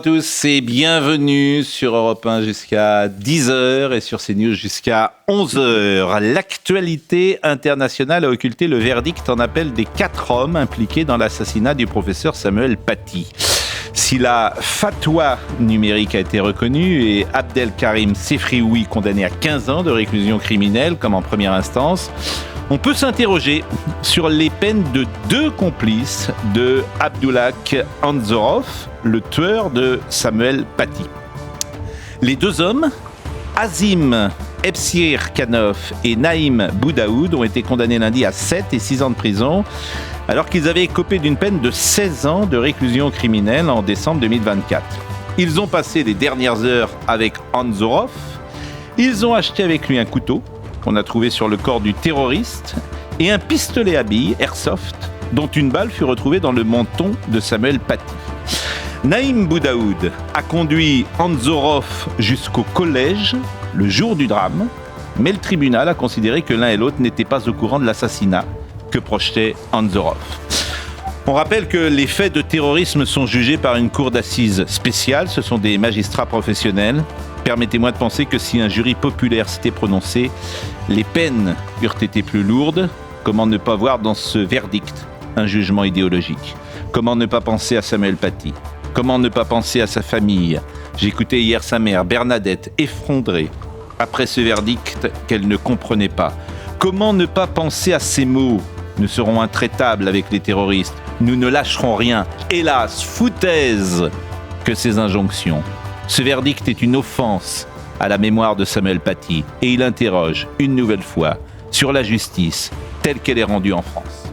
Bonjour à tous et bienvenue sur Europe 1 jusqu'à 10h et sur CNews jusqu'à 11h. L'actualité internationale a occulté le verdict en appel des 4 hommes impliqués dans l'assassinat du professeur Samuel Paty. Si la fatwa numérique a été reconnue et Abdelkarim Sefrioui condamné à 15 ans de réclusion criminelle comme en première instance, on peut s'interroger sur les peines de 2 complices de Abdullah Anzorov, le tueur de Samuel Paty. Les 2 hommes, Azim Ebsirkanov et Naïm Boudaoud, ont été condamnés lundi à 7 et 6 ans de prison, alors qu'ils avaient écopé d'une peine de 16 ans de réclusion criminelle en décembre 2024. Ils ont passé les dernières heures avec Anzorov. Ils ont acheté avec lui un couteau qu'on a trouvé sur le corps du terroriste et un pistolet à billes Airsoft dont une balle fut retrouvée dans le menton de Samuel Paty. Naïm Boudaoud a conduit Anzorov jusqu'au collège le jour du drame, mais le tribunal a considéré que l'un et l'autre n'étaient pas au courant de l'assassinat que projetait Anzorov. On rappelle que les faits de terrorisme sont jugés par une cour d'assises spéciale, ce sont des magistrats professionnels. Permettez-moi de penser que si un jury populaire s'était prononcé, les peines eurent été plus lourdes. Comment ne pas voir dans ce verdict un jugement idéologique ? Comment ne pas penser à Samuel Paty ? Comment ne pas penser à sa famille ? J'écoutais hier sa mère, Bernadette, effondrée après ce verdict qu'elle ne comprenait pas. Comment ne pas penser à ces mots ? Nous serons intraitables avec les terroristes. Nous ne lâcherons rien. Hélas, foutaise que ces injonctions. Ce verdict est une offense à la mémoire de Samuel Paty et il interroge une nouvelle fois sur la justice telle qu'elle est rendue en France.